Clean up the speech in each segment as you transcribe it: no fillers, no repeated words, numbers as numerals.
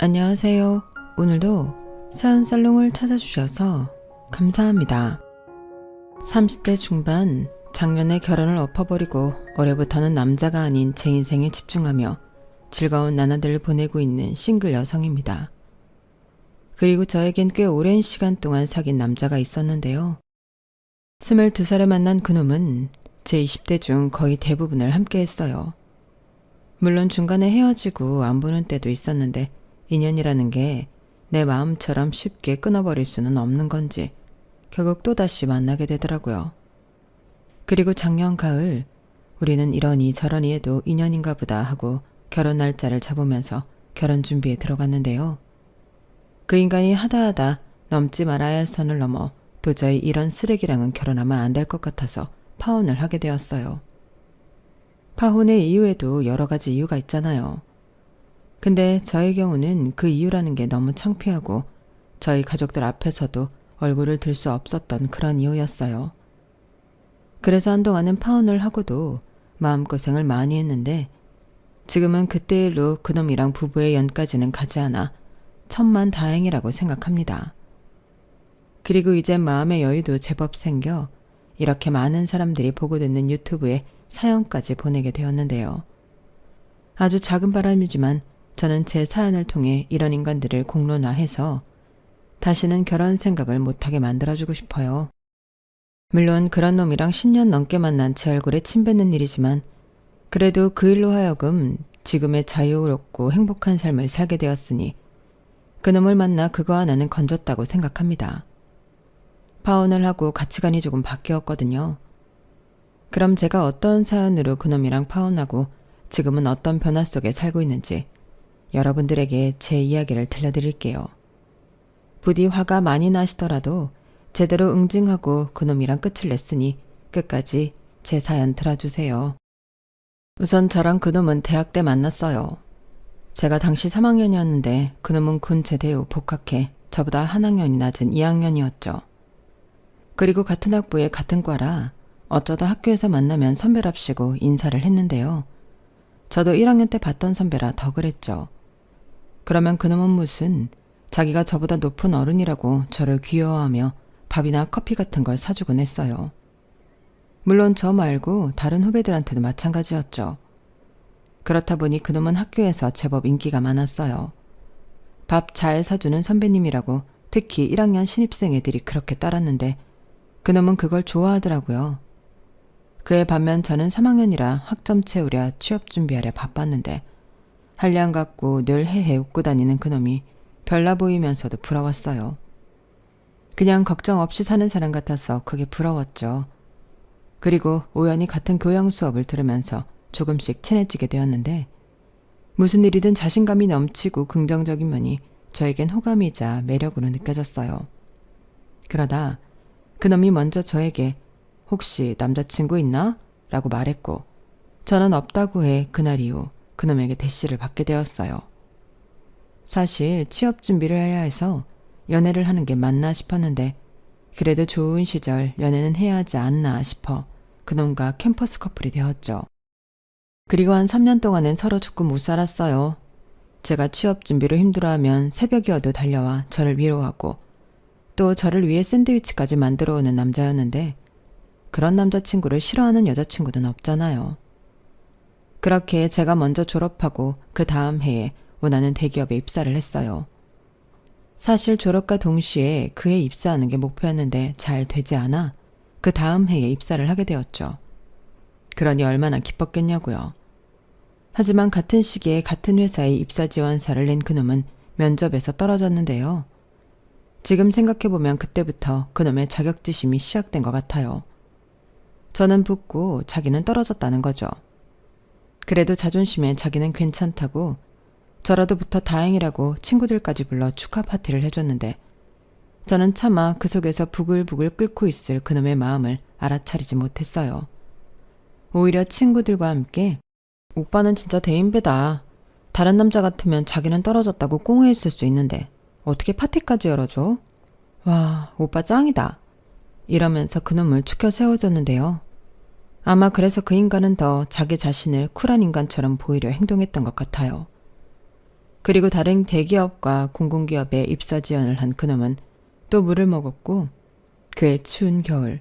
안녕하세요. 오늘도 사연살롱을 찾아주셔서 감사합니다. 30대 중반, 작년에 결혼을 엎어버리고 올해부터는 남자가 아닌 제 인생에 집중하며 즐거운 나날들을 보내고 있는 싱글 여성입니다. 그리고 저에겐 꽤 오랜 시간 동안 사귄 남자가 있었는데요. 22살에 만난 그놈은 제 20대 중 거의 대부분을 함께 했어요. 물론 중간에 헤어지고 안 보는 때도 있었는데 인연이라는 게 내 마음처럼 쉽게 끊어버릴 수는 없는 건지 결국 또다시 만나게 되더라고요. 그리고 작년 가을 우리는 이러니 저러니 해도 인연인가 보다 하고 결혼 날짜를 잡으면서 결혼 준비에 들어갔는데요. 그 인간이 하다하다 넘지 말아야 할 선을 넘어 도저히 이런 쓰레기랑은 결혼하면 안 될 것 같아서 파혼을 하게 되었어요. 파혼의 이유에도 여러 가지 이유가 있잖아요. 근데 저의 경우는 그 이유라는 게 너무 창피하고 저희 가족들 앞에서도 얼굴을 들 수 없었던 그런 이유였어요. 그래서 한동안은 파혼을 하고도 마음고생을 많이 했는데 지금은 그때 일로 그놈이랑 부부의 연까지는 가지 않아 천만다행이라고 생각합니다. 그리고 이제 마음의 여유도 제법 생겨 이렇게 많은 사람들이 보고 듣는 유튜브에 사연까지 보내게 되었는데요. 아주 작은 바람이지만 저는 제 사연을 통해 이런 인간들을 공론화해서 다시는 결혼 생각을 못하게 만들어주고 싶어요. 물론 그런 놈이랑 10년 넘게 만난 제 얼굴에 침 뱉는 일이지만 그래도 그 일로 하여금 지금의 자유롭고 행복한 삶을 살게 되었으니 그놈을 만나 그거 하나는 건졌다고 생각합니다. 파혼을 하고 가치관이 조금 바뀌었거든요. 그럼 제가 어떤 사연으로 그놈이랑 파혼하고 지금은 어떤 변화 속에 살고 있는지 여러분들에게 제 이야기를 들려드릴게요. 부디 화가 많이 나시더라도 제대로 응징하고 그놈이랑 끝을 냈으니 끝까지 제 사연 들어주세요. 우선 저랑 그놈은 대학 때 만났어요. 제가 당시 3학년이었는데 그놈은 군 제대 후 복학해 저보다 한 학년이 낮은 2학년이었죠. 그리고 같은 학부에 같은 과라 어쩌다 학교에서 만나면 선배랍시고 인사를 했는데요. 저도 1학년 때 봤던 선배라 더 그랬죠. 그러면 그놈은 무슨 자기가 저보다 높은 어른이라고 저를 귀여워하며 밥이나 커피 같은 걸 사주곤 했어요. 물론 저 말고 다른 후배들한테도 마찬가지였죠. 그렇다 보니 그놈은 학교에서 제법 인기가 많았어요. 밥 잘 사주는 선배님이라고 특히 1학년 신입생 애들이 그렇게 따랐는데 그놈은 그걸 좋아하더라고요. 그에 반면 저는 3학년이라 학점 채우랴 취업 준비하랴 바빴는데 한량 갖고 늘 헤헤 웃고 다니는 그놈이 별나 보이면서도 부러웠어요. 그냥 걱정 없이 사는 사람 같아서 그게 부러웠죠. 그리고 우연히 같은 교양 수업을 들으면서 조금씩 친해지게 되었는데 무슨 일이든 자신감이 넘치고 긍정적인 면이 저에겐 호감이자 매력으로 느껴졌어요. 그러다 그놈이 먼저 저에게 혹시 남자친구 있나? 라고 말했고 저는 없다고 해 그날 이후 그놈에게 대시를 받게 되었어요. 사실 취업 준비를 해야 해서 연애를 하는 게 맞나 싶었는데 그래도 좋은 시절 연애는 해야 하지 않나 싶어 그놈과 캠퍼스 커플이 되었죠. 그리고 한 3년 동안은 서로 죽고 못 살았어요. 제가 취업 준비로 힘들어하면 새벽이 어도 달려와 저를 위로하고 또 저를 위해 샌드위치까지 만들어 오는 남자였는데 그런 남자친구를 싫어하는 여자친구는 없잖아요. 그렇게 제가 먼저 졸업하고 그 다음 해에 원하는 대기업에 입사를 했어요. 사실 졸업과 동시에 그에 입사하는 게 목표였는데 잘 되지 않아 그 다음 해에 입사를 하게 되었죠. 그러니 얼마나 기뻤겠냐고요. 하지만 같은 시기에 같은 회사에 입사 지원서를 낸 그놈은 면접에서 떨어졌는데요. 지금 생각해보면 그때부터 그놈의 자격지심이 시작된 것 같아요. 저는 붙고 자기는 떨어졌다는 거죠. 그래도 자존심에 자기는 괜찮다고 저라도 붙어 다행이라고 친구들까지 불러 축하 파티를 해줬는데 저는 차마 그 속에서 부글부글 끓고 있을 그놈의 마음을 알아차리지 못했어요. 오히려 친구들과 함께 오빠는 진짜 대인배다. 다른 남자 같으면 자기는 떨어졌다고 꽁해있을 수 있는데 어떻게 파티까지 열어줘? 와, 오빠 짱이다. 이러면서 그놈을 추켜 세워줬는데요. 아마 그래서 그 인간은 더 자기 자신을 쿨한 인간처럼 보이려 행동했던 것 같아요. 그리고 다른 대기업과 공공기업에 입사 지원을 한 그놈은 또 물을 먹었고, 그의 추운 겨울,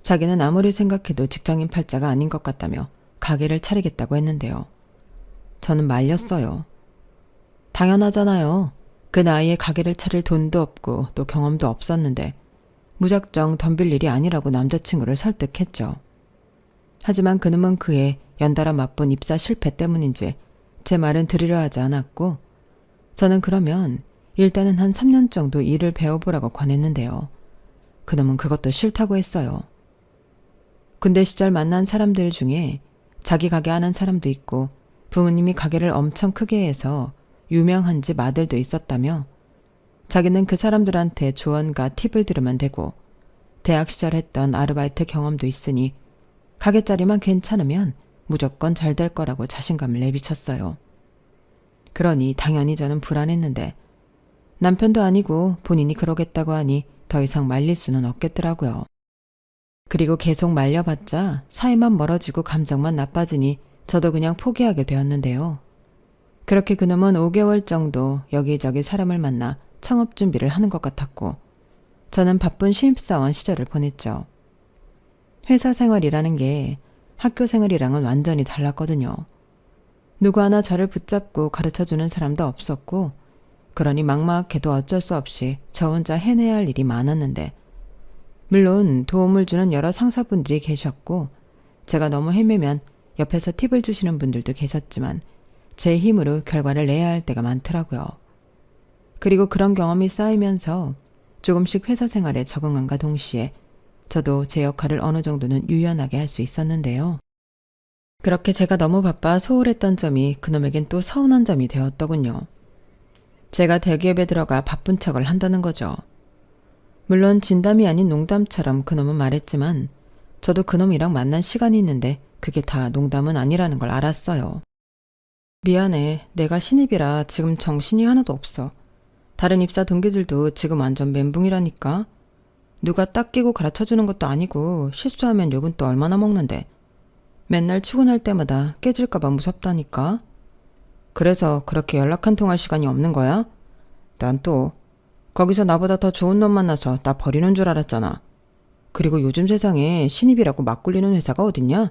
자기는 아무리 생각해도 직장인 팔자가 아닌 것 같다며 가게를 차리겠다고 했는데요. 저는 말렸어요. 당연하잖아요. 그 나이에 가게를 차릴 돈도 없고 또 경험도 없었는데 무작정 덤빌 일이 아니라고 남자친구를 설득했죠. 하지만 그놈은 그의 연달아 맛본 입사 실패 때문인지 제 말은 들으려 하지 않았고, 저는 그러면 일단은 한 3년 정도 일을 배워보라고 권했는데요. 그놈은 그것도 싫다고 했어요. 군대 시절 만난 사람들 중에 자기 가게 하는 사람도 있고 부모님이 가게를 엄청 크게 해서 유명한 집 아들도 있었다며, 자기는 그 사람들한테 조언과 팁을 들으면 되고 대학 시절 했던 아르바이트 경험도 있으니 가게 자리만 괜찮으면 무조건 잘 될 거라고 자신감을 내비쳤어요. 그러니 당연히 저는 불안했는데 남편도 아니고 본인이 그러겠다고 하니 더 이상 말릴 수는 없겠더라고요. 그리고 계속 말려봤자 사이만 멀어지고 감정만 나빠지니 저도 그냥 포기하게 되었는데요. 그렇게 그놈은 5개월 정도 여기저기 사람을 만나 창업 준비를 하는 것 같았고, 저는 바쁜 신입사원 시절을 보냈죠. 회사 생활이라는 게 학교 생활이랑은 완전히 달랐거든요. 누구 하나 저를 붙잡고 가르쳐주는 사람도 없었고, 그러니 막막해도 어쩔 수 없이 저 혼자 해내야 할 일이 많았는데, 물론 도움을 주는 여러 상사분들이 계셨고 제가 너무 헤매면 옆에서 팁을 주시는 분들도 계셨지만 제 힘으로 결과를 내야 할 때가 많더라고요. 그리고 그런 경험이 쌓이면서 조금씩 회사 생활에 적응함과 동시에 저도 제 역할을 어느 정도는 유연하게 할 수 있었는데요. 그렇게 제가 너무 바빠 소홀했던 점이 그놈에겐 또 서운한 점이 되었더군요. 제가 대기업에 들어가 바쁜 척을 한다는 거죠. 물론 진담이 아닌 농담처럼 그놈은 말했지만 저도 그놈이랑 만난 시간이 있는데 그게 다 농담은 아니라는 걸 알았어요. 미안해. 내가 신입이라 지금 정신이 하나도 없어. 다른 입사 동기들도 지금 완전 멘붕이라니까. 누가 딱 끼고 가르쳐주는 것도 아니고 실수하면 욕은 또 얼마나 먹는데. 맨날 출근할 때마다 깨질까봐 무섭다니까. 그래서 그렇게 연락 한 통할 시간이 없는 거야? 난 또 거기서 나보다 더 좋은 놈 만나서 나 버리는 줄 알았잖아. 그리고 요즘 세상에 신입이라고 막 굴리는 회사가 어딨냐?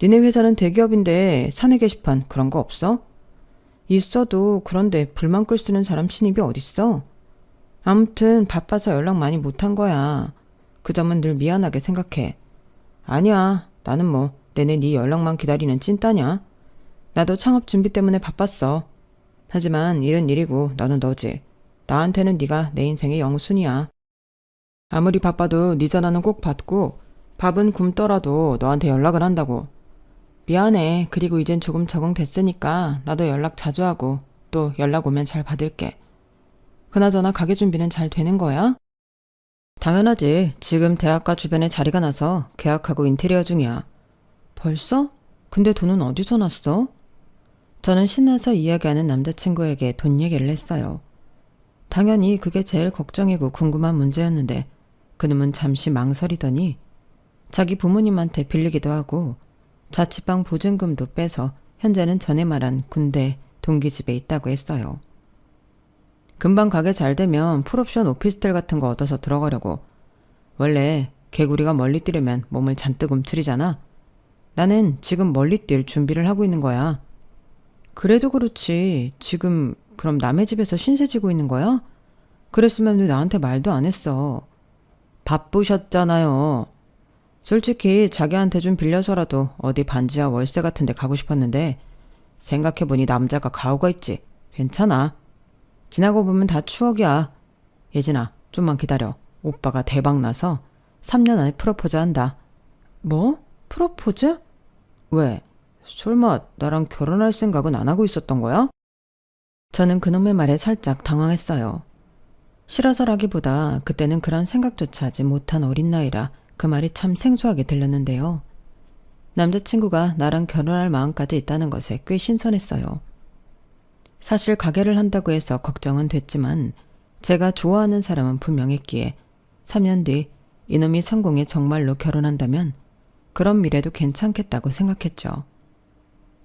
니네 회사는 대기업인데 사내 게시판 그런 거 없어? 있어도 그런데 불만 끌 쓰는 사람 신입이 어딨어? 아무튼 바빠서 연락 많이 못한 거야. 그 점은 늘 미안하게 생각해. 아니야. 나는 뭐 내내 네 연락만 기다리는 찐따냐? 나도 창업 준비 때문에 바빴어. 하지만 일은 일이고 너는 너지. 나한테는 네가 내 인생의 영순이야. 아무리 바빠도 네 전화는 꼭 받고 밥은 굶더라도 너한테 연락을 한다고. 미안해. 그리고 이젠 조금 적응됐으니까 나도 연락 자주 하고 또 연락 오면 잘 받을게. 그나저나 가게 준비는 잘 되는 거야? 당연하지. 지금 대학가 주변에 자리가 나서 계약하고 인테리어 중이야. 벌써? 근데 돈은 어디서 났어? 저는 신나서 이야기하는 남자친구에게 돈 얘기를 했어요. 당연히 그게 제일 걱정이고 궁금한 문제였는데 그놈은 잠시 망설이더니 자기 부모님한테 빌리기도 하고 자취방 보증금도 빼서 현재는 전에 말한 군대 동기 집에 있다고 했어요. 금방 가게 잘 되면 풀옵션 오피스텔 같은 거 얻어서 들어가려고. 원래 개구리가 멀리 뛰려면 몸을 잔뜩 움츠리잖아. 나는 지금 멀리 뛸 준비를 하고 있는 거야. 그래도 그렇지. 지금 그럼 남의 집에서 신세 지고 있는 거야? 그랬으면 왜 나한테 말도 안 했어. 바쁘셨잖아요. 솔직히 자기한테 좀 빌려서라도 어디 반지하 월세 같은 데 가고 싶었는데 생각해보니 남자가 가오가 있지. 괜찮아. 지나고 보면 다 추억이야. 예진아, 좀만 기다려. 오빠가 대박나서 3년 안에 프로포즈 한다. 뭐? 프로포즈? 왜? 설마 나랑 결혼할 생각은 안 하고 있었던 거야? 저는 그놈의 말에 살짝 당황했어요. 싫어서라기보다 그때는 그런 생각조차 하지 못한 어린 나이라 그 말이 참 생소하게 들렸는데요. 남자친구가 나랑 결혼할 마음까지 있다는 것에 꽤 신선했어요. 사실 가게를 한다고 해서 걱정은 됐지만 제가 좋아하는 사람은 분명했기에 3년 뒤 이놈이 성공해 정말로 결혼한다면 그런 미래도 괜찮겠다고 생각했죠.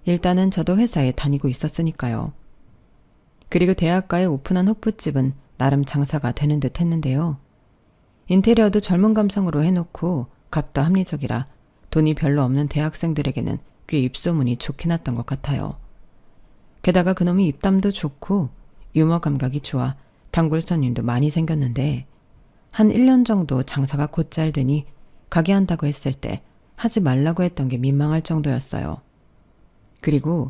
일단은 저도 회사에 다니고 있었으니까요. 그리고 대학가에 오픈한 호프집은 나름 장사가 되는 듯 했는데요. 인테리어도 젊은 감성으로 해놓고 값도 합리적이라 돈이 별로 없는 대학생들에게는 꽤 입소문이 좋게 났던 것 같아요. 게다가 그놈이 입담도 좋고 유머 감각이 좋아 단골 손님도 많이 생겼는데 한 1년 정도 장사가 곧잘 되니 가게 한다고 했을 때 하지 말라고 했던 게 민망할 정도였어요. 그리고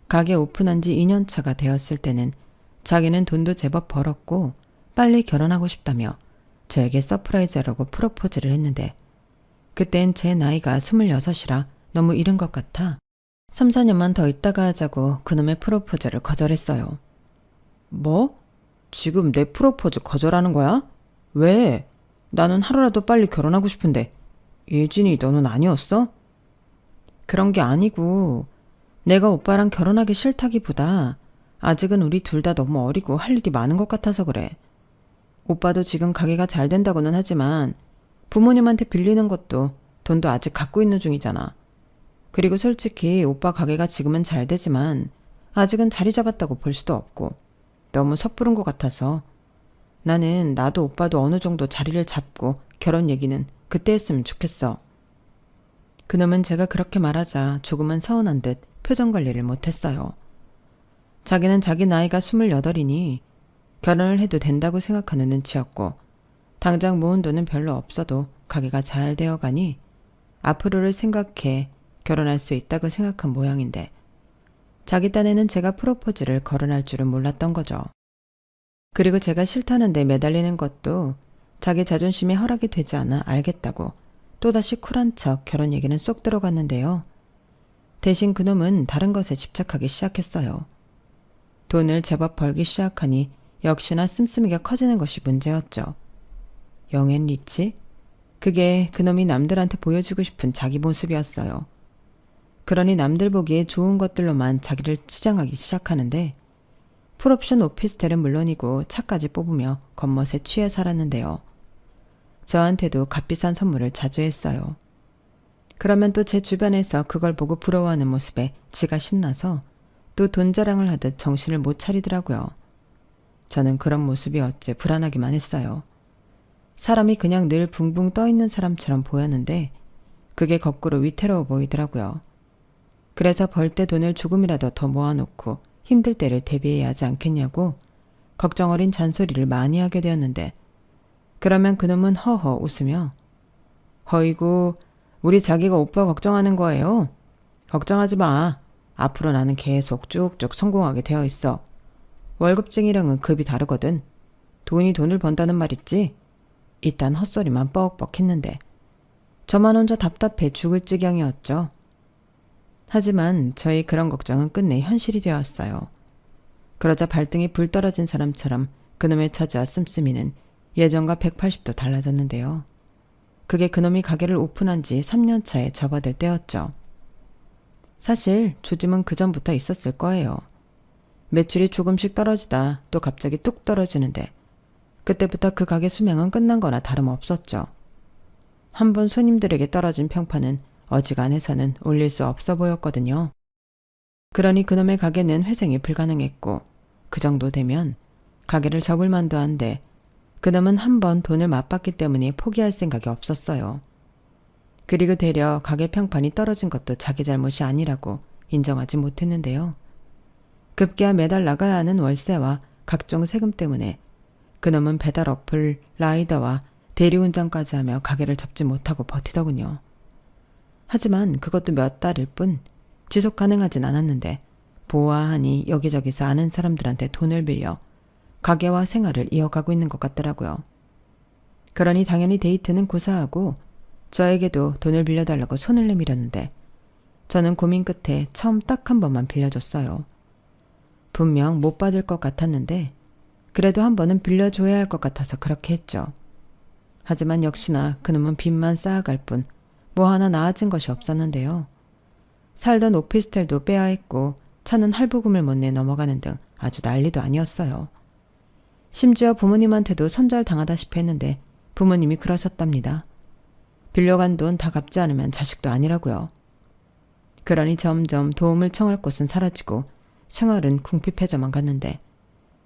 가게 오픈한 지 2년 차가 되었을 때는 자기는 돈도 제법 벌었고 빨리 결혼하고 싶다며 저에게 서프라이즈하라고 프로포즈를 했는데 그땐 제 나이가 26이라 너무 이른 것 같아 3, 4년만 더 있다가 하자고 그놈의 프로포즈를 거절했어요. 뭐? 지금 내 프로포즈 거절하는 거야? 왜? 나는 하루라도 빨리 결혼하고 싶은데 예진이 너는 아니었어? 그런 게 아니고 내가 오빠랑 결혼하기 싫다기보다 아직은 우리 둘 다 너무 어리고 할 일이 많은 것 같아서 그래. 오빠도 지금 가게가 잘 된다고는 하지만 부모님한테 빌리는 것도 돈도 아직 갖고 있는 중이잖아. 그리고 솔직히 오빠 가게가 지금은 잘 되지만 아직은 자리 잡았다고 볼 수도 없고 너무 섣부른 것 같아서 나는 나도 오빠도 어느 정도 자리를 잡고 결혼 얘기는 그때 했으면 좋겠어. 그놈은 제가 그렇게 말하자 조금은 서운한 듯 표정 관리를 못했어요. 자기는 자기 나이가 28이니 결혼을 해도 된다고 생각하는 눈치였고 당장 모은 돈은 별로 없어도 가게가 잘 되어가니 앞으로를 생각해 결혼할 수 있다고 생각한 모양인데 자기 딴에는 제가 프로포즈를 거론할 줄은 몰랐던 거죠. 그리고 제가 싫다는데 매달리는 것도 자기 자존심에 허락이 되지 않아 알겠다고 또다시 쿨한 척 결혼 얘기는 쏙 들어갔는데요. 대신 그놈은 다른 것에 집착하기 시작했어요. 돈을 제법 벌기 시작하니 역시나 씀씀이가 커지는 것이 문제였죠. 영앤 리치? 그게 그놈이 남들한테 보여주고 싶은 자기 모습이었어요. 그러니 남들 보기에 좋은 것들로만 자기를 치장하기 시작하는데 풀옵션 오피스텔은 물론이고 차까지 뽑으며 겉멋에 취해 살았는데요. 저한테도 값비싼 선물을 자주 했어요. 그러면 또 제 주변에서 그걸 보고 부러워하는 모습에 지가 신나서 또 돈 자랑을 하듯 정신을 못 차리더라고요. 저는 그런 모습이 어째 불안하기만 했어요. 사람이 그냥 늘 붕붕 떠있는 사람처럼 보였는데 그게 거꾸로 위태로워 보이더라고요. 그래서 벌 때 돈을 조금이라도 더 모아놓고 힘들 때를 대비해야 하지 않겠냐고 걱정 어린 잔소리를 많이 하게 되었는데 그러면 그놈은 허허 웃으며 허이고 우리 자기가 오빠 걱정하는 거예요. 걱정하지 마. 앞으로 나는 계속 쭉쭉 성공하게 되어 있어. 월급쟁이랑은 급이 다르거든. 돈이 돈을 번다는 말 있지? 이딴 헛소리만 뻑뻑 했는데 저만 혼자 답답해 죽을 지경이었죠. 하지만 저희 그런 걱정은 끝내 현실이 되었어요. 그러자 발등에 불 떨어진 사람처럼 그놈의 처지와 씀씀이는 예전과 180도 달라졌는데요. 그게 그놈이 가게를 오픈한 지 3년 차에 접어들 때였죠. 사실 조짐은 그전부터 있었을 거예요. 매출이 조금씩 떨어지다 또 갑자기 뚝 떨어지는데 그때부터 그 가게 수명은 끝난 거나 다름없었죠. 한번 손님들에게 떨어진 평판은 어지간해서는 올릴 수 없어 보였거든요. 그러니 그놈의 가게는 회생이 불가능했고 그 정도 되면 가게를 접을 만도 한데 그놈은 한번 돈을 맛봤기 때문에 포기할 생각이 없었어요. 그리고 되려 가게 평판이 떨어진 것도 자기 잘못이 아니라고 인정하지 못했는데요. 급기야 매달 나가야 하는 월세와 각종 세금 때문에 그놈은 배달 어플, 라이더와 대리운전까지 하며 가게를 접지 못하고 버티더군요. 하지만 그것도 몇 달일 뿐 지속 가능하진 않았는데 보아하니 여기저기서 아는 사람들한테 돈을 빌려 가게와 생활을 이어가고 있는 것 같더라고요. 그러니 당연히 데이트는 고사하고 저에게도 돈을 빌려달라고 손을 내밀었는데 저는 고민 끝에 처음 딱 한 번만 빌려줬어요. 분명 못 받을 것 같았는데 그래도 한 번은 빌려줘야 할 것 같아서 그렇게 했죠. 하지만 역시나 그놈은 빚만 쌓아갈 뿐 뭐 하나 나아진 것이 없었는데요. 살던 오피스텔도 빼앗았고 차는 할부금을 못 내 넘어가는 등 아주 난리도 아니었어요. 심지어 부모님한테도 손절당하다시피 했는데 부모님이 그러셨답니다. 빌려간 돈 다 갚지 않으면 자식도 아니라고요. 그러니 점점 도움을 청할 곳은 사라지고 생활은 궁핍해져만 갔는데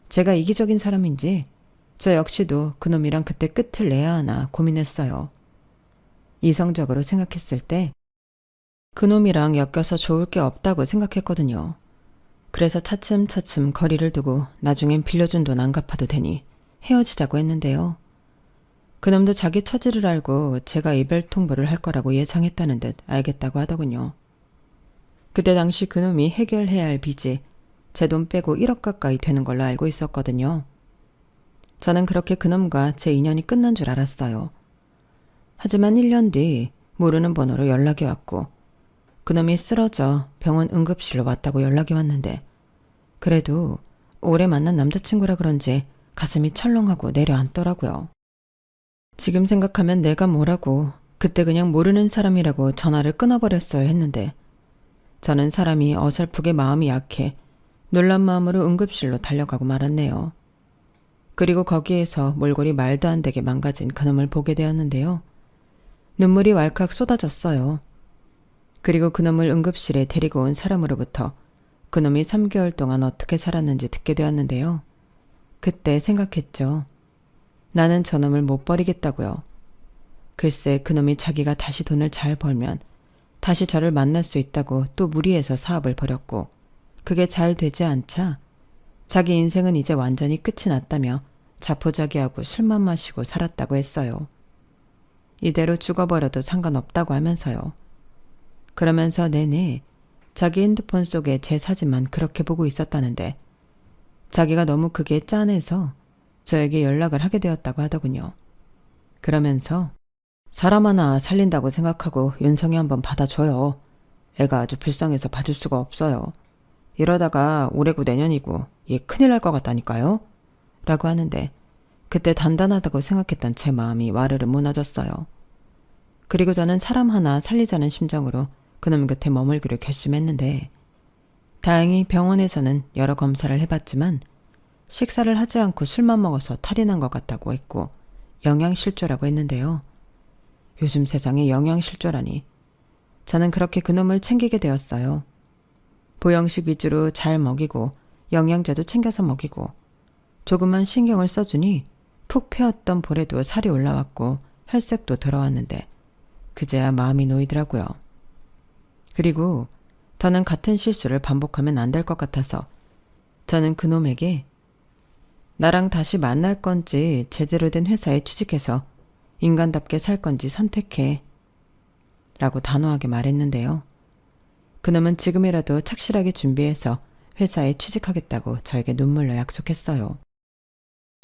제가 이기적인 사람인지 저 역시도 그놈이랑 그때 끝을 내야 하나 고민했어요. 이성적으로 생각했을 때 그놈이랑 엮여서 좋을 게 없다고 생각했거든요. 그래서 차츰차츰 거리를 두고 나중엔 빌려준 돈 안 갚아도 되니 헤어지자고 했는데요. 그놈도 자기 처지를 알고 제가 이별 통보를 할 거라고 예상했다는 듯 알겠다고 하더군요. 그때 당시 그놈이 해결해야 할 빚이 제 돈 빼고 1억 가까이 되는 걸로 알고 있었거든요. 저는 그렇게 그놈과 제 인연이 끝난 줄 알았어요. 하지만 1년 뒤 모르는 번호로 연락이 왔고 그놈이 쓰러져 병원 응급실로 왔다고 연락이 왔는데 그래도 오래 만난 남자친구라 그런지 가슴이 철렁하고 내려앉더라고요. 지금 생각하면 내가 뭐라고 그때 그냥 모르는 사람이라고 전화를 끊어버렸어야 했는데 저는 사람이 어설프게 마음이 약해 놀란 마음으로 응급실로 달려가고 말았네요. 그리고 거기에서 몰골이 말도 안 되게 망가진 그놈을 보게 되었는데요. 눈물이 왈칵 쏟아졌어요. 그리고 그놈을 응급실에 데리고 온 사람으로부터 그놈이 3개월 동안 어떻게 살았는지 듣게 되었는데요. 그때 생각했죠. 나는 저놈을 못 버리겠다고요. 글쎄 그놈이 자기가 다시 돈을 잘 벌면 다시 저를 만날 수 있다고 또 무리해서 사업을 벌였고 그게 잘 되지 않자 자기 인생은 이제 완전히 끝이 났다며 자포자기하고 술만 마시고 살았다고 했어요. 이대로 죽어버려도 상관없다고 하면서요. 그러면서 내내 자기 핸드폰 속에 제 사진만 그렇게 보고 있었다는데 자기가 너무 그게 짠해서 저에게 연락을 하게 되었다고 하더군요. 그러면서 사람 하나 살린다고 생각하고 윤성이 한번 받아줘요. 애가 아주 불쌍해서 봐줄 수가 없어요. 이러다가 올해고 내년이고 얘 큰일 날 것 같다니까요. 라고 하는데 그때 단단하다고 생각했던 제 마음이 와르르 무너졌어요. 그리고 저는 사람 하나 살리자는 심정으로 그놈 곁에 머물기로 결심했는데 다행히 병원에서는 여러 검사를 해봤지만 식사를 하지 않고 술만 먹어서 탈이 난 것 같다고 했고 영양실조라고 했는데요. 요즘 세상에 영양실조라니. 저는 그렇게 그놈을 챙기게 되었어요. 보양식 위주로 잘 먹이고 영양제도 챙겨서 먹이고 조금만 신경을 써주니 푹 패었던 볼에도 살이 올라왔고 혈색도 들어왔는데 그제야 마음이 놓이더라고요. 그리고 더는 같은 실수를 반복하면 안 될 것 같아서 저는 그놈에게 나랑 다시 만날 건지 제대로 된 회사에 취직해서 인간답게 살 건지 선택해 라고 단호하게 말했는데요. 그놈은 지금이라도 착실하게 준비해서 회사에 취직하겠다고 저에게 눈물로 약속했어요.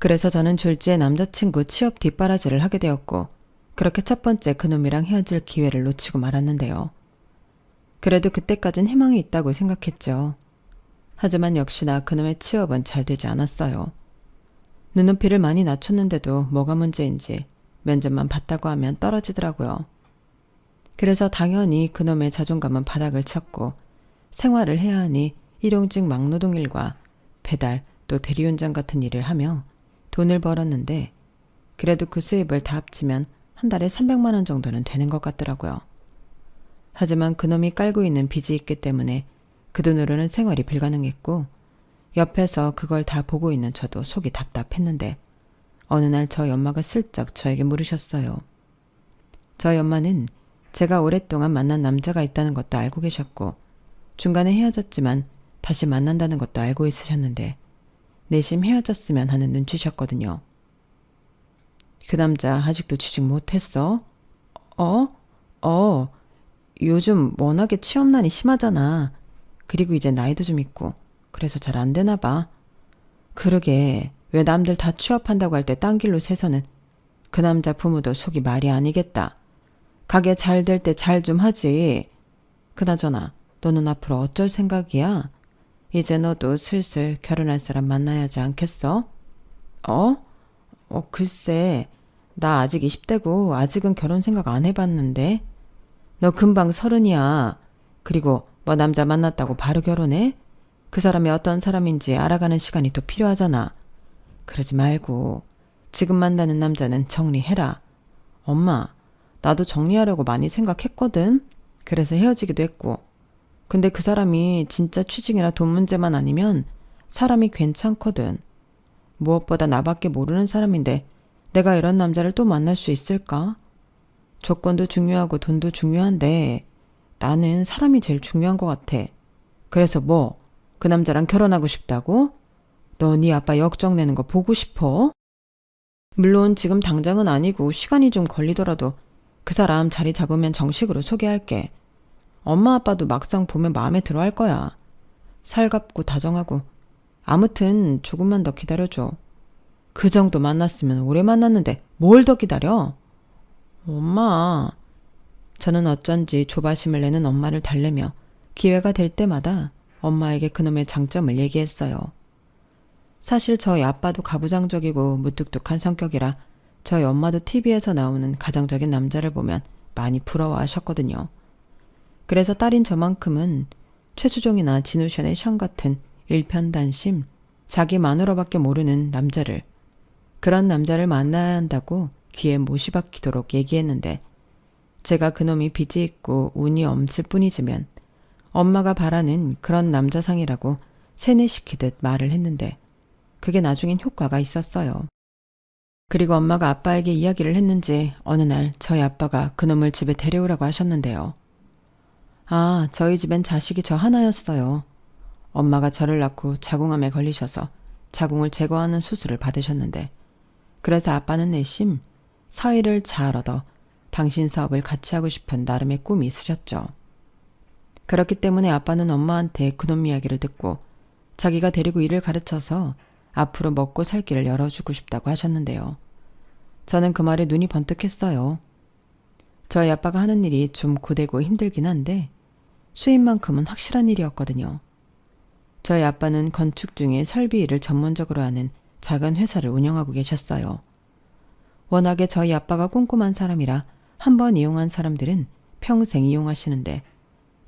그래서 저는 졸지에 남자친구 취업 뒷바라지를 하게 되었고 그렇게 첫 번째 그놈이랑 헤어질 기회를 놓치고 말았는데요. 그래도 그때까진 희망이 있다고 생각했죠. 하지만 역시나 그놈의 취업은 잘 되지 않았어요. 눈높이를 많이 낮췄는데도 뭐가 문제인지 면접만 봤다고 하면 떨어지더라고요. 그래서 당연히 그놈의 자존감은 바닥을 쳤고 생활을 해야 하니 일용직 막노동 일과 배달 또 대리운전 같은 일을 하며 돈을 벌었는데 그래도 그 수입을 다 합치면 한 달에 300만 원 정도는 되는 것 같더라고요. 하지만 그놈이 깔고 있는 빚이 있기 때문에 그 돈으로는 생활이 불가능했고 옆에서 그걸 다 보고 있는 저도 속이 답답했는데 어느 날 저희 엄마가 슬쩍 저에게 물으셨어요. 저희 엄마는 제가 오랫동안 만난 남자가 있다는 것도 알고 계셨고 중간에 헤어졌지만 다시 만난다는 것도 알고 있으셨는데 내심 헤어졌으면 하는 눈치셨거든요. 그 남자 아직도 취직 못했어? 요즘 워낙에 취업난이 심하잖아. 그리고 이제 나이도 좀 있고 그래서 잘 안 되나 봐. 그러게 왜 남들 다 취업한다고 할 때 딴 길로 새서는 그 남자 부모도 속이 말이 아니겠다. 가게 잘 될 때 잘 좀 하지. 그나저나 너는 앞으로 어쩔 생각이야? 이제 너도 슬슬 결혼할 사람 만나야 하지 않겠어? 글쎄 나 아직 20대고 아직은 결혼 생각 안 해봤는데. 너 금방 30이야. 그리고 뭐 남자 만났다고 바로 결혼해? 그 사람이 어떤 사람인지 알아가는 시간이 또 필요하잖아. 그러지 말고 지금 만나는 남자는 정리해라. 엄마, 나도 정리하려고 많이 생각했거든. 그래서 헤어지기도 했고. 근데 그 사람이 진짜 취직이나 돈 문제만 아니면 사람이 괜찮거든. 무엇보다 나밖에 모르는 사람인데 내가 이런 남자를 또 만날 수 있을까? 조건도 중요하고 돈도 중요한데 나는 사람이 제일 중요한 것 같아. 그래서 뭐? 그 남자랑 결혼하고 싶다고? 너 네 아빠 역정내는 거 보고 싶어? 물론 지금 당장은 아니고 시간이 좀 걸리더라도 그 사람 자리 잡으면 정식으로 소개할게. 엄마 아빠도 막상 보면 마음에 들어 할 거야. 살갑고 다정하고. 아무튼 조금만 더 기다려줘. 그 정도 만났으면 오래 만났는데 뭘 더 기다려? 엄마. 저는 어쩐지 조바심을 내는 엄마를 달래며 기회가 될 때마다 엄마에게 그놈의 장점을 얘기했어요. 사실 저희 아빠도 가부장적이고 무뚝뚝한 성격이라 저희 엄마도 TV에서 나오는 가정적인 남자를 보면 많이 부러워하셨거든요. 그래서 딸인 저만큼은 최수종이나 진우션의 션 같은 일편단심, 자기 마누라밖에 모르는 남자를, 그런 남자를 만나야 한다고 귀에 못이 박히도록 얘기했는데 제가 그놈이 빚이 있고 운이 없을 뿐이지만 엄마가 바라는 그런 남자상이라고 세뇌시키듯 말을 했는데 그게 나중엔 효과가 있었어요. 그리고 엄마가 아빠에게 이야기를 했는지 어느 날 저희 아빠가 그놈을 집에 데려오라고 하셨는데요. 아, 저희 집엔 자식이 저 하나였어요. 엄마가 저를 낳고 자궁암에 걸리셔서 자궁을 제거하는 수술을 받으셨는데 그래서 아빠는 내심 사위를 잘 얻어 당신 사업을 같이 하고 싶은 나름의 꿈이 있으셨죠. 그렇기 때문에 아빠는 엄마한테 그놈 이야기를 듣고 자기가 데리고 일을 가르쳐서 앞으로 먹고 살 길을 열어주고 싶다고 하셨는데요. 저는 그 말에 눈이 번뜩했어요. 저희 아빠가 하는 일이 좀 고되고 힘들긴 한데 수입만큼은 확실한 일이었거든요. 저희 아빠는 건축 중에 설비 일을 전문적으로 하는 작은 회사를 운영하고 계셨어요. 워낙에 저희 아빠가 꼼꼼한 사람이라 한 번 이용한 사람들은 평생 이용하시는데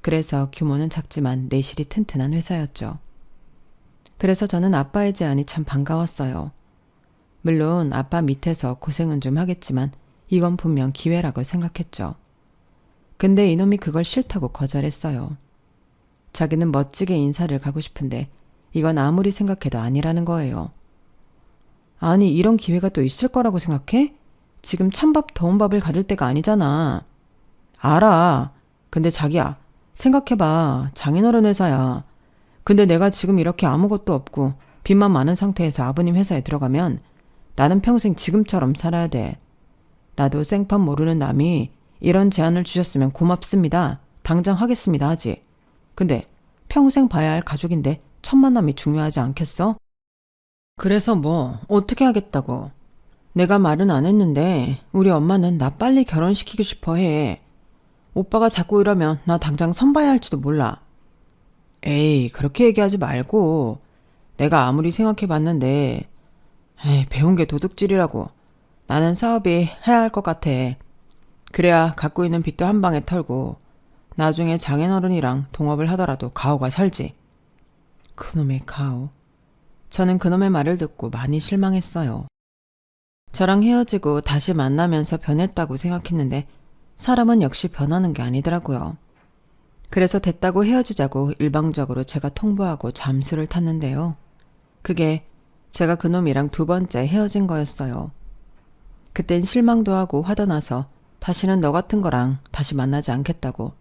그래서 규모는 작지만 내실이 튼튼한 회사였죠. 그래서 저는 아빠의 제안이 참 반가웠어요. 물론 아빠 밑에서 고생은 좀 하겠지만 이건 분명 기회라고 생각했죠. 근데 이놈이 그걸 싫다고 거절했어요. 자기는 멋지게 인사를 가고 싶은데 이건 아무리 생각해도 아니라는 거예요. 아니, 이런 기회가 또 있을 거라고 생각해? 지금 찬밥 더운 밥을 가릴 때가 아니잖아. 알아. 근데 자기야, 생각해봐. 장인어른 회사야. 근데 내가 지금 이렇게 아무것도 없고 빚만 많은 상태에서 아버님 회사에 들어가면 나는 평생 지금처럼 살아야 돼. 나도 생판 모르는 남이 이런 제안을 주셨으면 고맙습니다. 당장 하겠습니다 하지. 근데 평생 봐야 할 가족인데 첫 만남이 중요하지 않겠어? 그래서 뭐 어떻게 하겠다고. 내가 말은 안 했는데 우리 엄마는 나 빨리 결혼시키고 싶어 해. 오빠가 자꾸 이러면 나 당장 선봐야 할지도 몰라. 에이, 그렇게 얘기하지 말고. 내가 아무리 생각해봤는데 배운 게 도둑질이라고. 나는 사업이 해야 할 것 같아. 그래야 갖고 있는 빚도 한 방에 털고 나중에 장인어른이랑 동업을 하더라도 가오가 살지. 그놈의 가오. 저는 그놈의 말을 듣고 많이 실망했어요. 저랑 헤어지고 다시 만나면서 변했다고 생각했는데 사람은 역시 변하는 게 아니더라고요. 그래서 됐다고 헤어지자고 일방적으로 제가 통보하고 잠수를 탔는데요. 그게 제가 그놈이랑 두 번째 헤어진 거였어요. 그땐 실망도 하고 화도 나서 다시는 너 같은 거랑 다시 만나지 않겠다고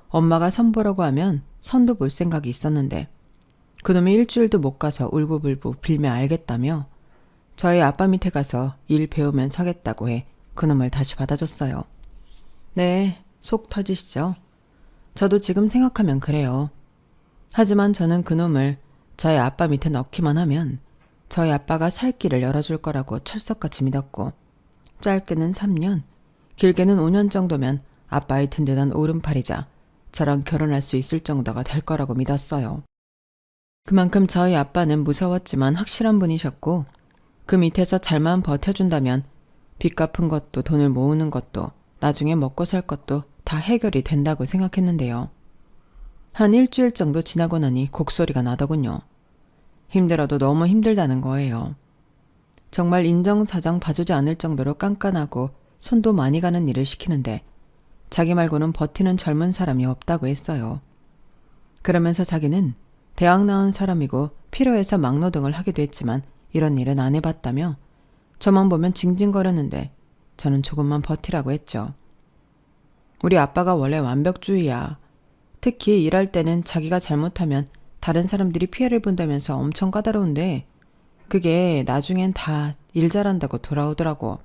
엄마가 선보라고 하면 선도 볼 생각이 있었는데 그놈이 일주일도 못 가서 울고불고 빌며 알겠다며 저희 아빠 밑에 가서 일 배우면 사겠다고 해 그놈을 다시 받아줬어요. 네, 속 터지시죠? 저도 지금 생각하면 그래요. 하지만 저는 그놈을 저희 아빠 밑에 넣기만 하면 저희 아빠가 살 길을 열어줄 거라고 철석같이 믿었고 짧게는 3년, 길게는 5년 정도면 아빠의 든든한 오른팔이자 저랑 결혼할 수 있을 정도가 될 거라고 믿었어요. 그만큼 저희 아빠는 무서웠지만 확실한 분이셨고 그 밑에서 잘만 버텨준다면 빚 갚은 것도 돈을 모으는 것도 나중에 먹고 살 것도 다 해결이 된다고 생각했는데요. 한 일주일 정도 지나고 나니 곡소리가 나더군요. 힘들어도 너무 힘들다는 거예요. 정말 인정사정 봐주지 않을 정도로 깐깐하고 손도 많이 가는 일을 시키는데 자기 말고는 버티는 젊은 사람이 없다고 했어요. 그러면서 자기는 대학 나온 사람이고 필요해서 막노동을 하기도 했지만 이런 일은 안 해봤다며 저만 보면 징징거렸는데 저는 조금만 버티라고 했죠. 우리 아빠가 원래 완벽주의야. 특히 일할 때는 자기가 잘못하면 다른 사람들이 피해를 본다면서 엄청 까다로운데 그게 나중엔 다 일 잘한다고 돌아오더라고.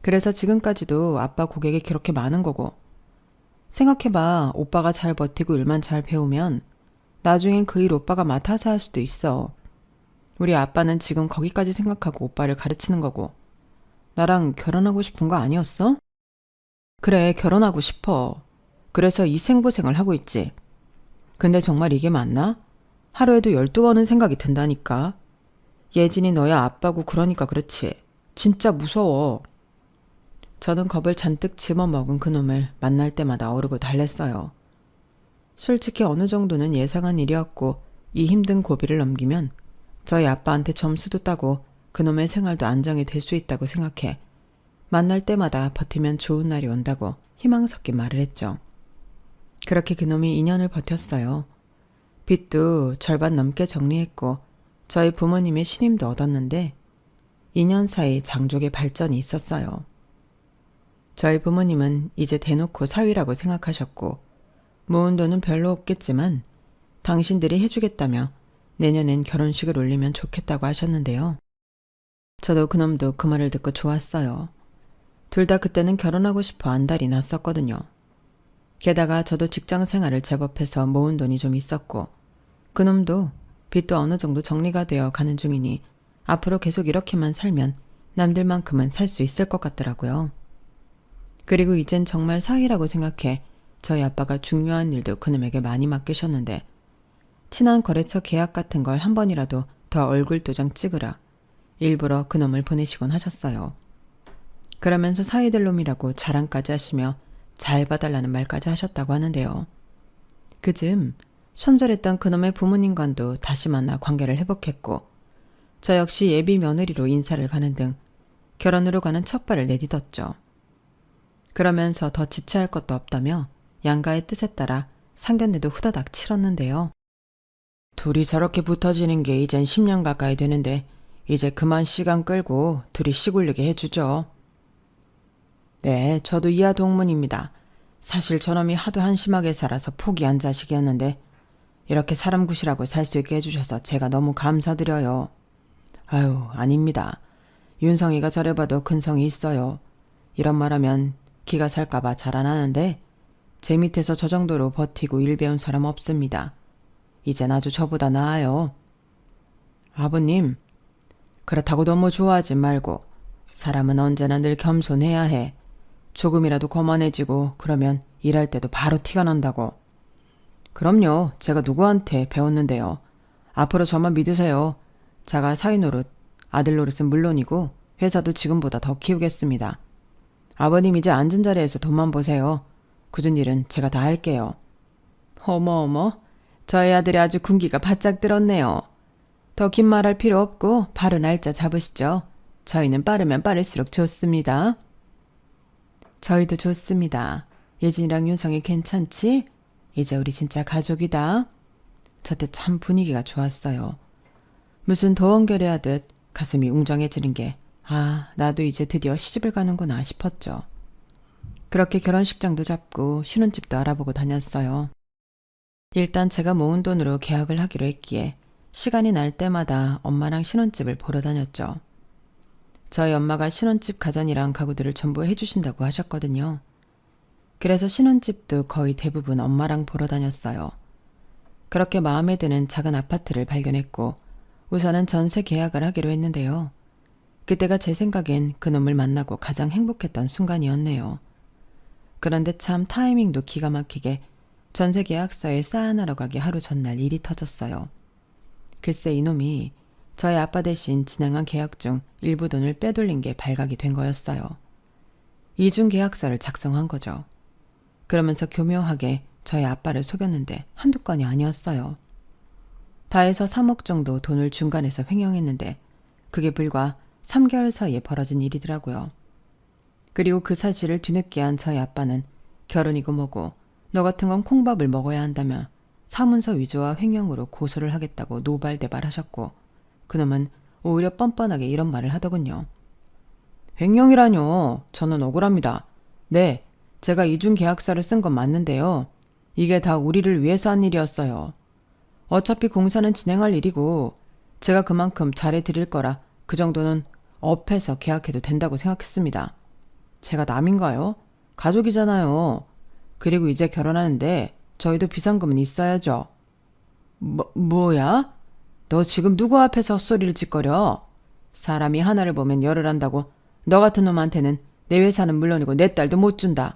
그래서 지금까지도 아빠 고객이 그렇게 많은 거고. 생각해봐. 오빠가 잘 버티고 일만 잘 배우면 나중엔 그 일 오빠가 맡아서 할 수도 있어. 우리 아빠는 지금 거기까지 생각하고 오빠를 가르치는 거고. 나랑 결혼하고 싶은 거 아니었어? 그래, 결혼하고 싶어. 그래서 이 생부생을 하고 있지. 근데 정말 이게 맞나? 하루에도 12번은 생각이 든다니까. 예진이 너야 아빠고 그러니까 그렇지. 진짜 무서워. 저는 겁을 잔뜩 집어먹은 그놈을 만날 때마다 어르고 달랬어요. 솔직히 어느 정도는 예상한 일이었고 이 힘든 고비를 넘기면 저희 아빠한테 점수도 따고 그놈의 생활도 안정이 될 수 있다고 생각해 만날 때마다 버티면 좋은 날이 온다고 희망 섞인 말을 했죠. 그렇게 그놈이 2년을 버텼어요. 빚도 절반 넘게 정리했고 저희 부모님의 신임도 얻었는데 2년 사이 장족의 발전이 있었어요. 저희 부모님은 이제 대놓고 사위라고 생각하셨고 모은 돈은 별로 없겠지만 당신들이 해주겠다며 내년엔 결혼식을 올리면 좋겠다고 하셨는데요. 저도 그놈도 그 말을 듣고 좋았어요. 둘 다 그때는 결혼하고 싶어 안달이 났었거든요. 게다가 저도 직장 생활을 제법 해서 모은 돈이 좀 있었고 그놈도 빚도 어느 정도 정리가 되어 가는 중이니 앞으로 계속 이렇게만 살면 남들만큼은 살 수 있을 것 같더라고요. 그리고 이젠 정말 사위라고 생각해 저희 아빠가 중요한 일도 그놈에게 많이 맡기셨는데 친한 거래처 계약 같은 걸 한 번이라도 더 얼굴 도장 찍으라 일부러 그놈을 보내시곤 하셨어요. 그러면서 사위될 놈이라고 자랑까지 하시며 잘 봐달라는 말까지 하셨다고 하는데요. 그즈음 손절했던 그놈의 부모님과도 다시 만나 관계를 회복했고 저 역시 예비 며느리로 인사를 가는 등 결혼으로 가는 첫 발을 내딛었죠. 그러면서 더 지체할 것도 없다며 양가의 뜻에 따라 상견례도 후다닥 치렀는데요. 둘이 저렇게 붙어지는 게 이젠 10년 가까이 되는데 이제 그만 시간 끌고 둘이 시굴리게 해주죠. 네, 저도 이하 동문입니다. 사실 저놈이 하도 한심하게 살아서 포기한 자식이었는데 이렇게 사람 구실하고 살 수 있게 해주셔서 제가 너무 감사드려요. 아유, 아닙니다. 윤성이가 저래봐도 근성이 있어요. 이런 말하면 기가 살까봐 잘 안 하는데 제 밑에서 저 정도로 버티고 일 배운 사람 없습니다. 이젠 아주 저보다 나아요. 아버님, 그렇다고 너무 좋아하지 말고 사람은 언제나 늘 겸손해야 해. 조금이라도 거만해지고 그러면 일할 때도 바로 티가 난다고. 그럼요. 제가 누구한테 배웠는데요. 앞으로 저만 믿으세요. 제가 사위 노릇, 아들 노릇은 물론이고 회사도 지금보다 더 키우겠습니다. 아버님 이제 앉은 자리에서 돈만 보세요. 굳은 일은 제가 다 할게요. 어머, 저희 아들이 아주 군기가 바짝 들었네요. 더 긴 말할 필요 없고 바로 날짜 잡으시죠. 저희는 빠르면 빠를수록 좋습니다. 저희도 좋습니다. 예진이랑 윤성이 괜찮지? 이제 우리 진짜 가족이다. 저때 참 분위기가 좋았어요. 무슨 도원결의하듯 가슴이 웅장해지는 게 나도 이제 드디어 시집을 가는구나 싶었죠. 그렇게 결혼식장도 잡고 신혼집도 알아보고 다녔어요. 일단 제가 모은 돈으로 계약을 하기로 했기에 시간이 날 때마다 엄마랑 신혼집을 보러 다녔죠. 저희 엄마가 신혼집 가전이랑 가구들을 전부 해주신다고 하셨거든요. 그래서 신혼집도 거의 대부분 엄마랑 보러 다녔어요. 그렇게 마음에 드는 작은 아파트를 발견했고 우선은 전세 계약을 하기로 했는데요. 그때가 제 생각엔 그놈을 만나고 가장 행복했던 순간이었네요. 그런데 참 타이밍도 기가 막히게 전세 계약서에 사인하러 가기 하루 전날 일이 터졌어요. 글쎄 이놈이 저희 아빠 대신 진행한 계약 중 일부 돈을 빼돌린 게 발각이 된 거였어요. 이중 계약서를 작성한 거죠. 그러면서 교묘하게 저희 아빠를 속였는데 한두 건이 아니었어요. 다 해서 3억 정도 돈을 중간에서 횡령했는데 그게 불과 3개월 사이에 벌어진 일이더라고요. 그리고 그 사실을 뒤늦게 한 저희 아빠는 결혼이고 뭐고 너 같은 건 콩밥을 먹어야 한다며 사문서 위조와 횡령으로 고소를 하겠다고 노발대발하셨고 그놈은 오히려 뻔뻔하게 이런 말을 하더군요. 횡령이라뇨. 저는 억울합니다. 네, 제가 이중 계약서를 쓴 건 맞는데요. 이게 다 우리를 위해서 한 일이었어요. 어차피 공사는 진행할 일이고 제가 그만큼 잘해드릴 거라 그 정도는 업해서 계약해도 된다고 생각했습니다. 제가 남인가요? 가족이잖아요. 그리고 이제 결혼하는데 저희도 비상금은 있어야죠. 뭐야? 너 지금 누구 앞에서 헛소리를 짓거려? 사람이 하나를 보면 열을 한다고 너 같은 놈한테는 내 회사는 물론이고 내 딸도 못 준다.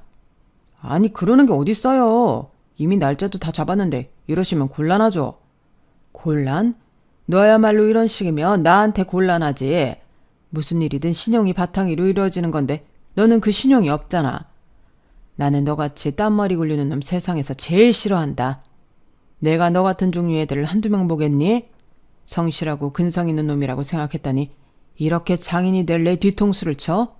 아니 그러는 게 어딨어요. 이미 날짜도 다 잡았는데 이러시면 곤란하죠. 곤란? 너야말로 이런 식이면 나한테 곤란하지. 무슨 일이든 신용이 바탕으로 이루어지는 건데 너는 그 신용이 없잖아. 나는 너같이 딴머리 굴리는 놈 세상에서 제일 싫어한다. 내가 너 같은 종류의 애들을 한두 명 보겠니? 성실하고 근성 있는 놈이라고 생각했더니 이렇게 장인이 될 내 뒤통수를 쳐?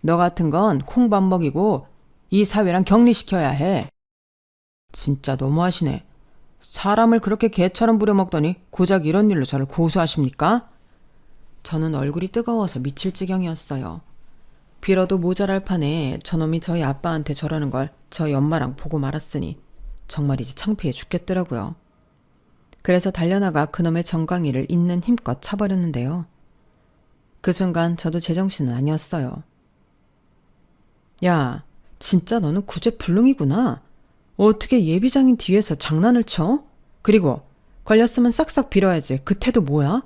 너 같은 건 콩밥 먹이고 이 사회랑 격리시켜야 해. 진짜 너무하시네. 사람을 그렇게 개처럼 부려먹더니 고작 이런 일로 저를 고소하십니까? 저는 얼굴이 뜨거워서 미칠 지경이었어요. 빌어도 모자랄 판에 저놈이 저희 아빠한테 저러는 걸 저희 엄마랑 보고 말았으니 정말이지 창피해 죽겠더라고요. 그래서 달려나가 그놈의 정강이를 있는 힘껏 차버렸는데요. 그 순간 저도 제정신은 아니었어요. 야, 진짜 너는 구제불능이구나. 어떻게 예비장인 뒤에서 장난을 쳐? 그리고 걸렸으면 싹싹 빌어야지. 그 태도 뭐야?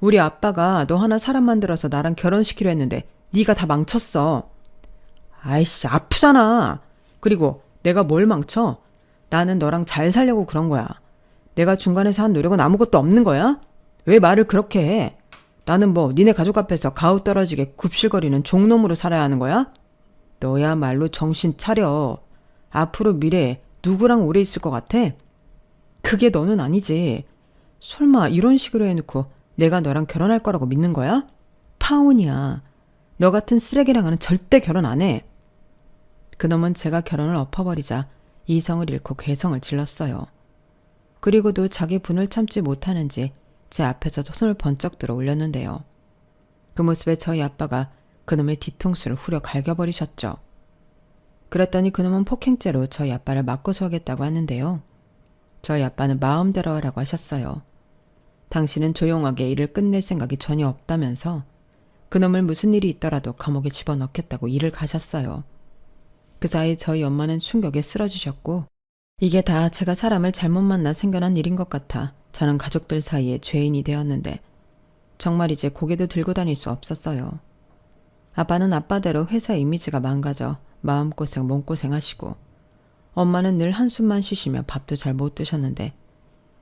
우리 아빠가 너 하나 사람 만들어서 나랑 결혼시키려 했는데 네가 다 망쳤어. 아이씨, 아프잖아. 그리고 내가 뭘 망쳐? 나는 너랑 잘 살려고 그런 거야. 내가 중간에서 한 노력은 아무것도 없는 거야? 왜 말을 그렇게 해? 나는 뭐 니네 가족 앞에서 가우 떨어지게 굽실거리는 종놈으로 살아야 하는 거야? 너야말로 정신 차려. 앞으로 미래에 누구랑 오래 있을 것 같아? 그게 너는 아니지. 설마 이런 식으로 해놓고 내가 너랑 결혼할 거라고 믿는 거야? 파혼이야. 너 같은 쓰레기랑은 절대 결혼 안 해. 그놈은 제가 결혼을 엎어버리자 이성을 잃고 괴성을 질렀어요. 그리고도 자기 분을 참지 못하는지 제 앞에서 손을 번쩍 들어 올렸는데요. 그 모습에 저희 아빠가 그놈의 뒤통수를 후려 갈겨버리셨죠. 그랬더니 그놈은 폭행죄로 저희 아빠를 맞고서 하겠다고 하는데요. 저희 아빠는 마음대로 하라고 하셨어요. 당신은 조용하게 일을 끝낼 생각이 전혀 없다면서 그놈을 무슨 일이 있더라도 감옥에 집어넣겠다고 일을 가셨어요. 그 사이 저희 엄마는 충격에 쓰러지셨고 이게 다 제가 사람을 잘못 만나 생겨난 일인 것 같아 저는 가족들 사이에 죄인이 되었는데 정말 이제 고개도 들고 다닐 수 없었어요. 아빠는 아빠대로 회사 이미지가 망가져 마음고생 몸고생 하시고 엄마는 늘 한숨만 쉬시며 밥도 잘 못 드셨는데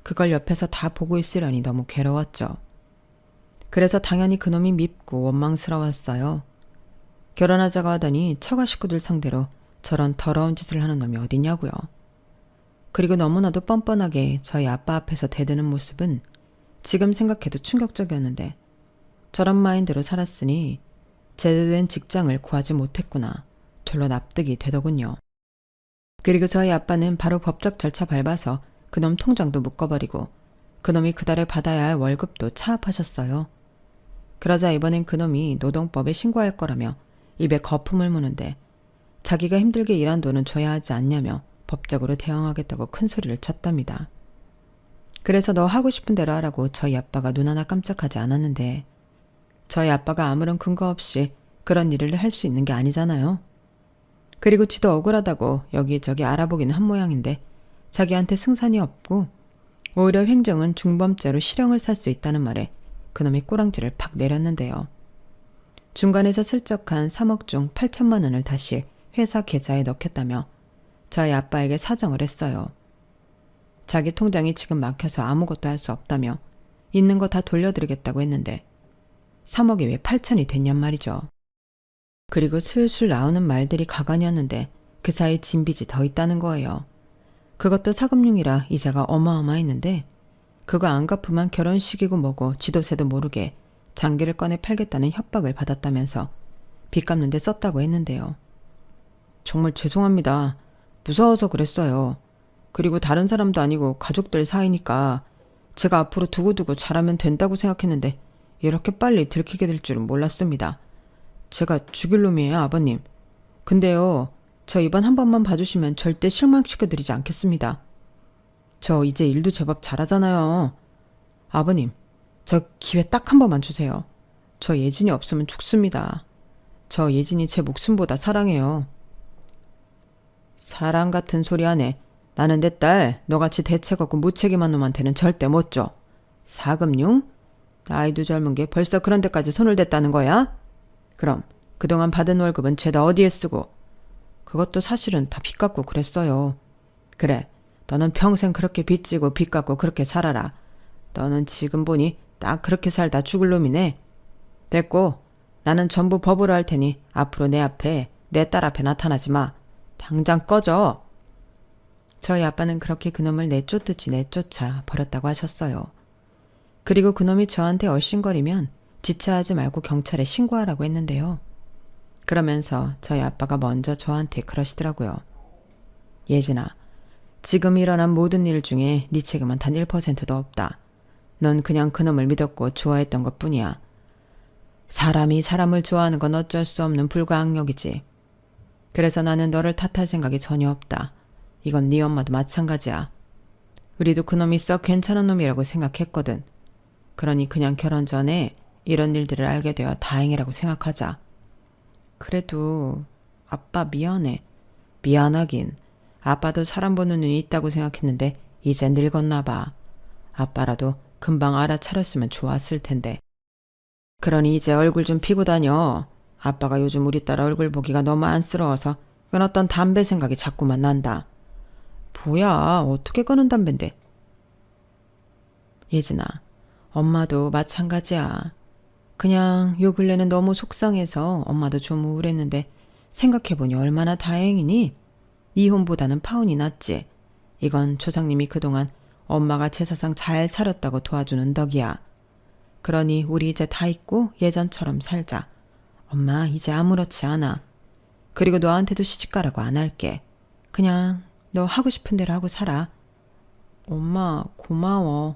그걸 옆에서 다 보고 있으려니 너무 괴로웠죠. 그래서 당연히 그놈이 밉고 원망스러웠어요. 결혼하자고 하더니 처가 식구들 상대로 저런 더러운 짓을 하는 놈이 어디냐고요. 그리고 너무나도 뻔뻔하게 저희 아빠 앞에서 대드는 모습은 지금 생각해도 충격적이었는데 저런 마인드로 살았으니 제대로 된 직장을 구하지 못했구나. 절로 납득이 되더군요. 그리고 저희 아빠는 바로 법적 절차 밟아서 그놈 통장도 묶어버리고 그놈이 그달에 받아야 할 월급도 차압하셨어요. 그러자 이번엔 그놈이 노동법에 신고할 거라며 입에 거품을 무는데 자기가 힘들게 일한 돈은 줘야 하지 않냐며 법적으로 대응하겠다고 큰 소리를 쳤답니다. 그래서 너 하고 싶은 대로 하라고 저희 아빠가 눈 하나 깜짝하지 않았는데 저희 아빠가 아무런 근거 없이 그런 일을 할 수 있는 게 아니잖아요. 그리고 지도 억울하다고 여기저기 알아보기는 한 모양인데 자기한테 승산이 없고 오히려 횡령은 중범죄로 실형을 살 수 있다는 말에 그놈이 꼬랑지를 팍 내렸는데요. 중간에서 슬쩍 한 3억 중 8천만 원을 다시 회사 계좌에 넣겠다며 저희 아빠에게 사정을 했어요. 자기 통장이 지금 막혀서 아무것도 할 수 없다며 있는 거 다 돌려드리겠다고 했는데 3억이 왜 8천이 됐냔 말이죠. 그리고 슬슬 나오는 말들이 가관이었는데 그 사이 진빚이 더 있다는 거예요. 그것도 사금융이라 이자가 어마어마했는데 그거 안 갚으면 결혼식이고 뭐고 지도새도 모르게 장기를 꺼내 팔겠다는 협박을 받았다면서 빚 갚는 데 썼다고 했는데요. 정말 죄송합니다. 무서워서 그랬어요. 그리고 다른 사람도 아니고 가족들 사이니까 제가 앞으로 두고두고 잘하면 된다고 생각했는데 이렇게 빨리 들키게 될 줄은 몰랐습니다. 제가 죽일 놈이에요, 아버님. 근데요, 저 이번 한 번만 봐주시면 절대 실망시켜드리지 않겠습니다. 저 이제 일도 제법 잘하잖아요. 아버님, 저 기회 딱 한 번만 주세요. 저 예진이 없으면 죽습니다. 저 예진이 제 목숨보다 사랑해요. 사랑 같은 소리 안 해. 나는 내 딸 너같이 대책 없고 무책임한 놈한테는 절대 못 줘. 사금융? 나이도 젊은 게 벌써 그런 데까지 손을 댔다는 거야? 그럼 그동안 받은 월급은 죄다 어디에 쓰고? 그것도 사실은 다 빚 갚고 그랬어요. 그래, 너는 평생 그렇게 빚지고 빚 갚고 그렇게 살아라. 너는 지금 보니 딱 그렇게 살다 죽을 놈이네. 됐고, 나는 전부 법으로 할 테니 앞으로 내 앞에, 내 딸 앞에 나타나지 마. 당장 꺼져. 저희 아빠는 그렇게 그놈을 내쫓듯이 내쫓아 버렸다고 하셨어요. 그리고 그놈이 저한테 얼씬거리면 지체하지 말고 경찰에 신고하라고 했는데요. 그러면서 저희 아빠가 먼저 저한테 그러시더라고요. 예진아, 지금 일어난 모든 일 중에 네 책임은 단 1%도 없다. 넌 그냥 그놈을 믿었고 좋아했던 것뿐이야. 사람이 사람을 좋아하는 건 어쩔 수 없는 불가항력이지. 그래서 나는 너를 탓할 생각이 전혀 없다. 이건 네 엄마도 마찬가지야. 우리도 그놈이 썩 괜찮은 놈이라고 생각했거든. 그러니 그냥 결혼 전에 이런 일들을 알게 되어 다행이라고 생각하자. 그래도 아빠 미안해. 미안하긴. 아빠도 사람 보는 눈이 있다고 생각했는데 이제 늙었나 봐. 아빠라도 금방 알아차렸으면 좋았을 텐데. 그러니 이제 얼굴 좀 피고 다녀. 아빠가 요즘 우리 딸 얼굴 보기가 너무 안쓰러워서 끊었던 담배 생각이 자꾸만 난다. 뭐야, 어떻게 끊은 담배인데? 예진아, 엄마도 마찬가지야. 그냥 요 근래는 너무 속상해서 엄마도 좀 우울했는데 생각해보니 얼마나 다행이니? 이혼보다는 파혼이 낫지. 이건 조상님이 그동안 엄마가 제사상 잘 차렸다고 도와주는 덕이야. 그러니 우리 이제 다 잊고 예전처럼 살자. 엄마 이제 아무렇지 않아. 그리고 너한테도 시집가라고 안 할게. 그냥 너 하고 싶은 대로 하고 살아. 엄마 고마워.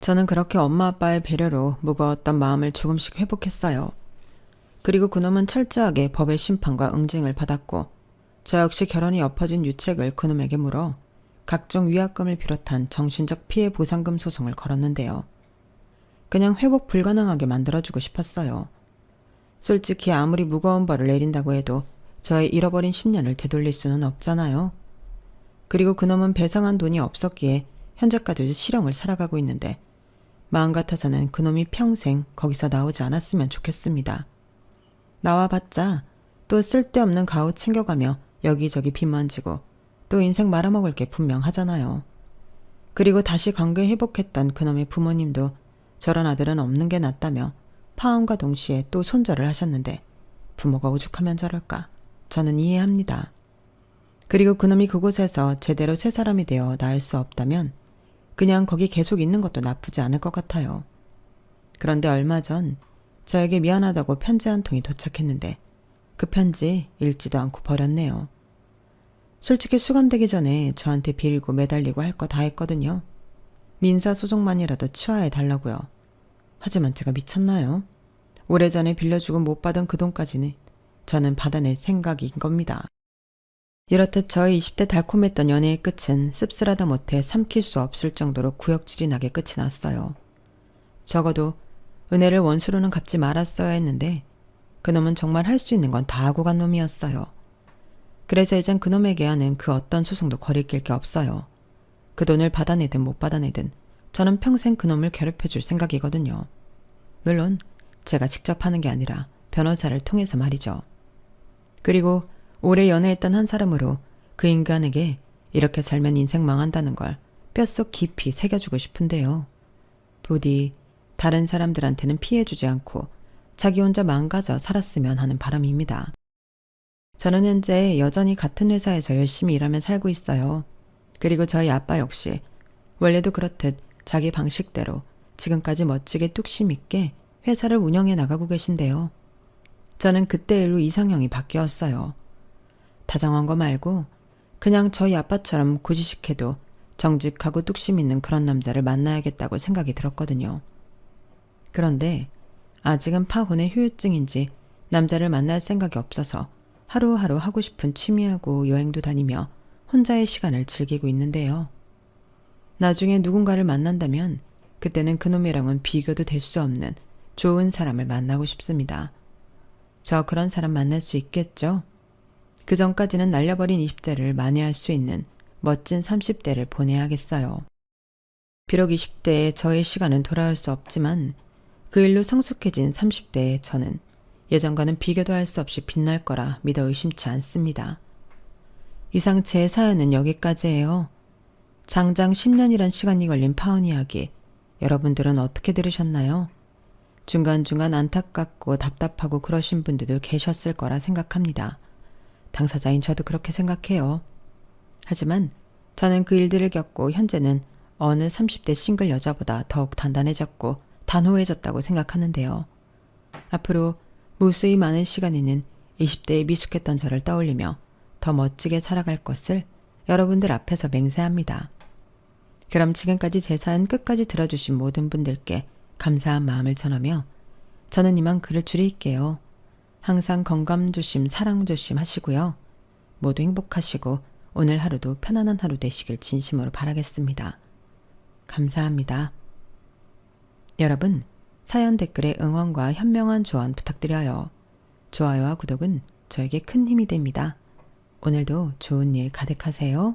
저는 그렇게 엄마 아빠의 배려로 무거웠던 마음을 조금씩 회복했어요. 그리고 그놈은 철저하게 법의 심판과 응징을 받았고 저 역시 결혼이 엎어진 유책을 그놈에게 물어 각종 위약금을 비롯한 정신적 피해 보상금 소송을 걸었는데요. 그냥 회복 불가능하게 만들어주고 싶었어요. 솔직히 아무리 무거운 벌을 내린다고 해도 저의 잃어버린 10년을 되돌릴 수는 없잖아요. 그리고 그놈은 배상한 돈이 없었기에 현재까지도 실형을 살아가고 있는데 마음 같아서는 그놈이 평생 거기서 나오지 않았으면 좋겠습니다. 나와봤자 또 쓸데없는 가오 챙겨가며 여기저기 빚 만지고 또 인생 말아먹을 게 분명하잖아요. 그리고 다시 관계 회복했던 그놈의 부모님도 저런 아들은 없는 게 낫다며 파혼과 동시에 또 손절을 하셨는데 부모가 오죽하면 저럴까. 저는 이해합니다. 그리고 그놈이 그곳에서 제대로 새 사람이 되어 나을 수 없다면 그냥 거기 계속 있는 것도 나쁘지 않을 것 같아요. 그런데 얼마 전 저에게 미안하다고 편지 한 통이 도착했는데 그 편지 읽지도 않고 버렸네요. 솔직히 수감되기 전에 저한테 빌고 매달리고 할 거 다 했거든요. 민사소송만이라도 취하해 달라고요. 하지만 제가 미쳤나요? 오래전에 빌려주고 못 받은 그 돈까지는 저는 받아낼 생각인 겁니다. 이렇듯 저의 20대 달콤했던 연애의 끝은 씁쓸하다 못해 삼킬 수 없을 정도로 구역질이 나게 끝이 났어요. 적어도 은혜를 원수로는 갚지 말았어야 했는데 그놈은 정말 할 수 있는 건 다 하고 간 놈이었어요. 그래서 이젠 그놈에게 하는 그 어떤 소송도 거리낄 게 없어요. 그 돈을 받아내든 못 받아내든 저는 평생 그놈을 괴롭혀줄 생각이거든요. 물론 제가 직접 하는 게 아니라 변호사를 통해서 말이죠. 그리고 오래 연애했던 한 사람으로 그 인간에게 이렇게 살면 인생 망한다는 걸 뼛속 깊이 새겨주고 싶은데요. 부디 다른 사람들한테는 피해주지 않고 자기 혼자 망가져 살았으면 하는 바람입니다. 저는 현재 여전히 같은 회사에서 열심히 일하며 살고 있어요. 그리고 저희 아빠 역시 원래도 그렇듯 자기 방식대로 지금까지 멋지게 뚝심 있게 회사를 운영해 나가고 계신데요. 저는 그때 일로 이상형이 바뀌었어요. 다정한 거 말고 그냥 저희 아빠처럼 고지식해도 정직하고 뚝심 있는 그런 남자를 만나야겠다고 생각이 들었거든요. 그런데 아직은 파혼의 후유증인지 남자를 만날 생각이 없어서 하루하루 하고 싶은 취미하고 여행도 다니며 혼자의 시간을 즐기고 있는데요. 나중에 누군가를 만난다면 그때는 그놈이랑은 비교도 될 수 없는 좋은 사람을 만나고 싶습니다. 저 그런 사람 만날 수 있겠죠? 그 전까지는 날려버린 20대를 만회할 수 있는 멋진 30대를 보내야겠어요. 비록 20대의 저의 시간은 돌아올 수 없지만 그 일로 성숙해진 30대의 저는 예전과는 비교도 할 수 없이 빛날 거라 믿어 의심치 않습니다. 이상 제 사연은 여기까지예요. 장장 10년이란 시간이 걸린 파혼 이야기, 여러분들은 어떻게 들으셨나요? 중간중간 안타깝고 답답하고 그러신 분들도 계셨을 거라 생각합니다. 당사자인 저도 그렇게 생각해요. 하지만 저는 그 일들을 겪고 현재는 어느 30대 싱글 여자보다 더욱 단단해졌고 단호해졌다고 생각하는데요. 앞으로 무수히 많은 시간에는 20대에 미숙했던 저를 떠올리며 더 멋지게 살아갈 것을 여러분들 앞에서 맹세합니다. 그럼 지금까지 제 사연 끝까지 들어주신 모든 분들께 감사한 마음을 전하며 저는 이만 글을 줄일게요. 항상 건강 조심, 사랑 조심 하시고요. 모두 행복하시고 오늘 하루도 편안한 하루 되시길 진심으로 바라겠습니다. 감사합니다. 여러분, 사연 댓글에 응원과 현명한 조언 부탁드려요. 좋아요와 구독은 저에게 큰 힘이 됩니다. 오늘도 좋은 일 가득하세요.